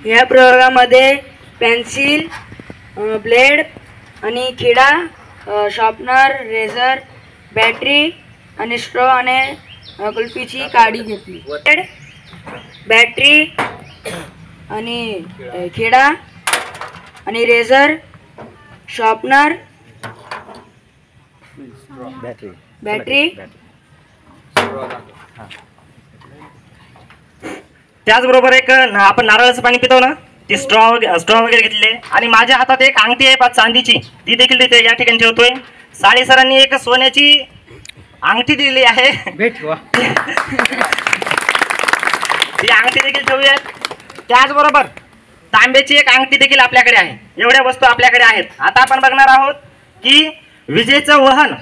या प्रयोगामध्ये pencil, blade आणि खिडा, sharpener, razor, battery आणि स्ट्रॉ आणि कुल्फीची काडी घेतली. बॅटरी आणि खिडा आणि रेझर, शॉर्पनर, बॅटरी त्याचबरोबर एक आपण नारळाचं पाणी पितो ना, ते स्ट्रॉ वगैरे घेतले आणि माझ्या हातात एक अंगठी आहे चांदीची, ती देखील तिथे या ठिकाणी ठेवतोय. साळी सरांनी एक सोन्याची अंगठी दिलेली आहे, ती अंगठी देखील ठेवूयात. त्याचबरोबर तांब्याची एक अंगठी देखील आपल्याकडे आहे. एवढ्या वस्तू आपल्याकडे आहेत. आता आपण बघणार आहोत की विजेचं वहन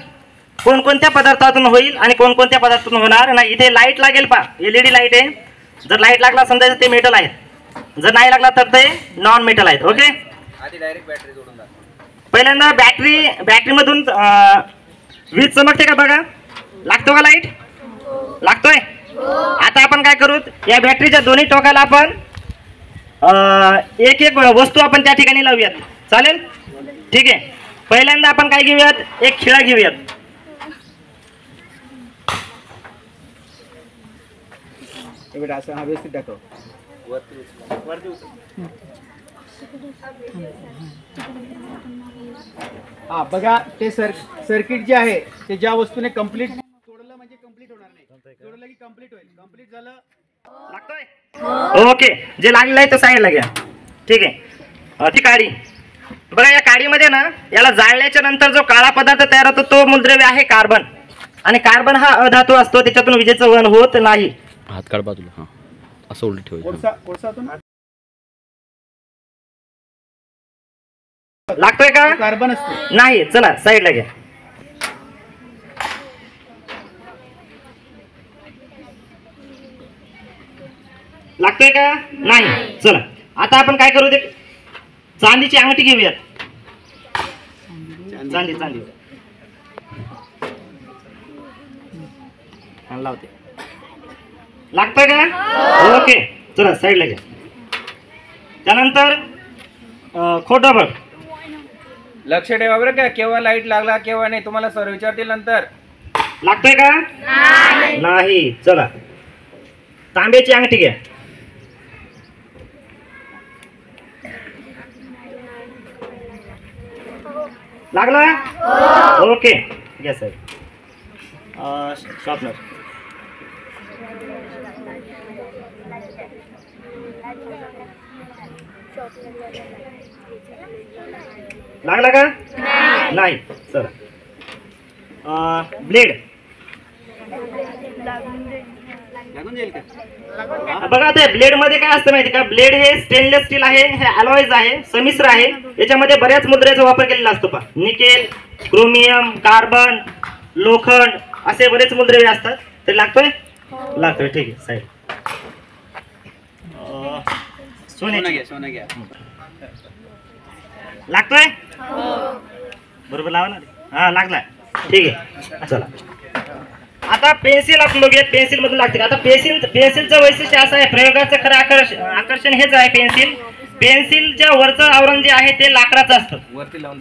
कोणकोणत्या पदार्थातून होईल आणि कोणकोणत्या पदार्थातून होणार नाही. इथे लाईट लागेल पहा, LED लाईट आहे. जर लाईट लागला समजायचं ते मेटल आहेत, जर नाही लागला तर ते नॉन मेटल आहेत. ओके, आधी डायरेक्ट बॅटरी जोडून टाक. पहिल्यांदा बॅटरीमधून वीज चमकते का बघा, लागतो का लाईट, लागतोय. आता आपण काय करू, या बॅटरीच्या दोन्ही टोकाला आपण एक एक वस्तू आपण त्या ठिकाणी लावूयात. चालेल, ठीक आहे. पहिल्यांदा आपण काय घेऊयात, एक खिळा घेऊयात. व्यवस्थित दाखव. हा बघा, ते सर्किट जे आहे ते ज्या वस्तूने कंप्लीट जोडलं म्हणजे कंप्लीट होणार नाही, जोडलं की कंप्लीट होईल. कंप्लीट झालं, लागतोय. ओके, जे लागलेलं आहे तो साईडला घ्या. ठीक आहे. ती काडी बघा, या काडीमध्ये ना याला जाळल्याच्या नंतर जो काळा पदार्थ तयार होतो तो मूलद्रव्य आहे कार्बन. आणि कार्बन हा अधातू असतो, त्याच्यातून विजेचं वहन होत नाही. हात काढ बाजूला, हा असं उलट ठेवायचं. कोळसातून लागतोय का, कार्बन असतो नाही. चला साईडला घ्या. लागतोय का, नाही. चला आता आपण काय करू, ते चांदीची अंगठी घेऊयात. चांदी लावते. लागतोय का, ओके. चला साईडला घ्या. त्यानंतर खोटं बघ, लक्ष ठेवा बरं का, केव्हा लाईट लागला केव्हा नाही तुम्हाला सर विचारतील नंतर. लागतोय का, नाही. चला तांब्याची अंगठी घ्या. लागला, ओके. घ्या सर. शॉर्पनर लागला का, नाही. चला ब्लेड लागून जाईल का. बघा, ते ब्लेड मध्ये काय असतं माहिती का, ब्लेड हे स्टेनलेस स्टील आहे, हे अलॉयज आहे, समिश्र आहे. याच्यामध्ये बऱ्याच मुद्रेचा वापर केलेला असतो पहा. निकेल, क्रोमियम, कार्बन, लोखंड असे बरेच मुद्रव्य असतात. तर लागतोय, लागतोय. ठीक आहे. साहेब सोनं घ्या. लागतोय, बरोबर लावा ना. हा लागला, ठीक आहे. चला आता पेन्सिल आपण बघूयात, पेन्सिल मधून लागते. आता पेन्सिलचं वैशिष्ट्य असं आहे, प्रयोगाचं खरं आकर्षण हेच आहे. पेन्सिलच्या वरचं आवरण जे आहे ते लाकडाचं असतं, वरती लावून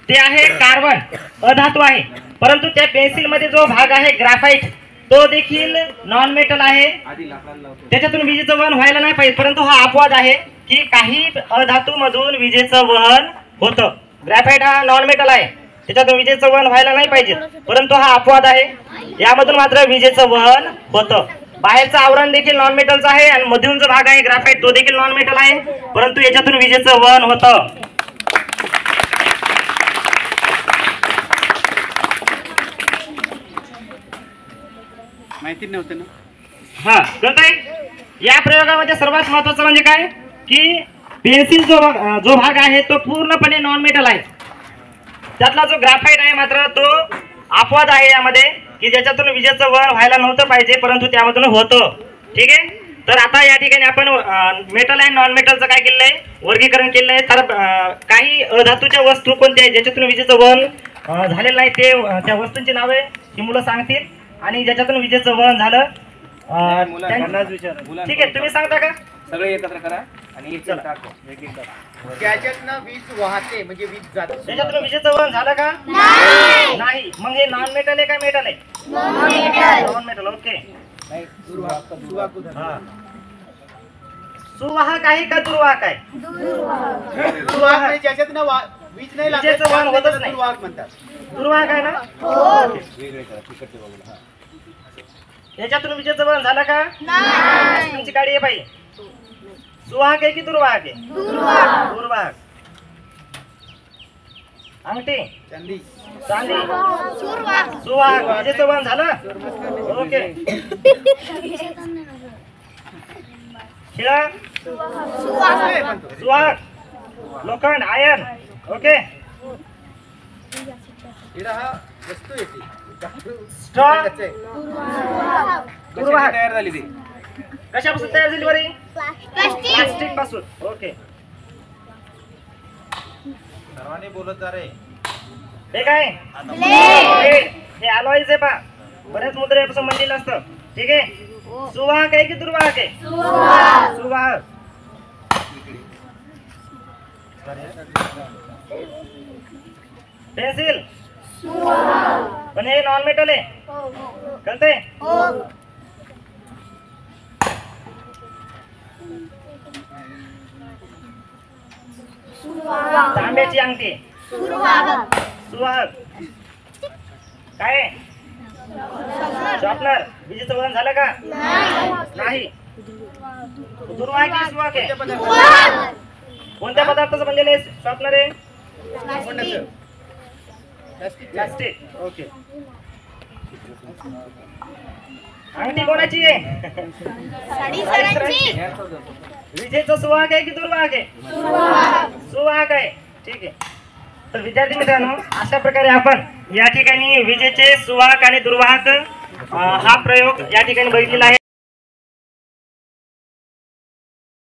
ते आहे कार्बन, अधातू आहे. परंतु त्या पेन्सिल मध्ये जो भाग आहे ग्राफाईट, तो देखील नॉन मेटल आहे. त्याच्यातून विजेचं वहन व्हायला नाही पाहिजे, परंतु हा अपवाद आहे की काही अधातू मधून विजेचं वहन होतं. ग्राफाईट हा नॉन मेटल आहे, त्याच्यातून विजेचं वहन व्हायला नाही पाहिजे, परंतु हा अपवाद आहे. यामधून मात्र विजेचं वहन होतं. बाहेरचं आवरण देखील नॉन मेटलचं आहे आणि मधून जो भाग आहे ग्राफाईट तो देखील नॉन मेटल आहे, परंतु याच्यातून विजेचं वहन होतं. माहिती नव्हतं ना. हा कळतंय. या प्रयोगामध्ये सर्वात महत्वाचं म्हणजे काय की पेन्सिल जो भाग आहे तो पूर्णपणे नॉन मेटल आहे. त्यातला जो ग्राफाईट आहे मात्र तो अपवाद आहे यामध्ये की ज्याच्यातून विजेचं वहन व्हायला नव्हतं पाहिजे, परंतु त्यामधून होतं. ठीक आहे. तर आता या ठिकाणी आपण मेटल आणि नॉन मेटलचं काय केलंय, वर्गीकरण केलंय. तर काही अधातूच्या वस्तू कोणत्या आहेत ज्याच्यातून विजेचं वहन झालेलं नाही, ते त्या वस्तूंची नावे ही मुलं सांगतील. आणि ज्याच्यातून विजेचं वहन झालं मुलांना विचारा. ठीक आहे, तुम्ही सांगता का? सगळे एकत्र करा. आणि एक चला. टाको. त्याच्यातनं वीज वाहते म्हणजे वीज जाते. त्याच्यातून विजेचं वहन झालं का? नाही. मग हे नॉन मेटल आहे का मेटल आहे? Non metal. ओके. नाही, दुर्वाहक उदाहरण. हा. सुवाहक आहे का दुर्वाहक आहे? दुर्वाहक म्हणजे ज्याच्यातनं वीज नाही लागत विजेचं वहन होतच त्याला नाही. दुर्वाहक म्हणतात. दुर्वाहक आहे ना? याच्यातून विजेचं वहन झालं का? तुमची गाडी आहे बाई. सुवाहक आहे की दुर्वाहक आहे? दुर्वाहक. अंगठी, चांदी. चांदी, सुवाहक. विजेचं वहन झालं? ओके. खिळा, काय म्हणतो? सुवाहक. लोखंड, आयर्न. ओके. हिरा हा वस्तू येते. स्ट्रॉ, कशाची दुर्वाहक. तयार झाली ती? कशापासून तयार झाली बरी? प्लास्टिक पासून. ओके. सर्वांनी बोलत जा रे. हे काय? Lead. हे alloys आहे पहा. बऱ्याच मुद्रेपासून बनलेलं असतं. ठीक आहे. सुवाहक आहे की दुर्वाहक आहे? सुवाहक. पेन्सिल, पण हे नॉन मेटल आहे. कळतंय? तांब्याची अंगठी, सुवाहक. काय आहे? शॉर्पनर. विजेचं वहन झालं का? नाही. दुर्वाहक की सुवाहक आहे? कोणत्या पदार्थाचं बनलेलं आहे शॉर्पनर आहे? प्लास्टिक. ओके. अंगठी कोणाची आहे? विजेचं सुवाहक आहे की दुर्वाहक आहे? सुवाहक आहे. ठीक आहे. तर विद्यार्थी मित्रांनो, अशा प्रकारे आपण या ठिकाणी विजेचे सुवाहक आणि दुर्वाहक हा प्रयोग या ठिकाणी बघितलेला आहे.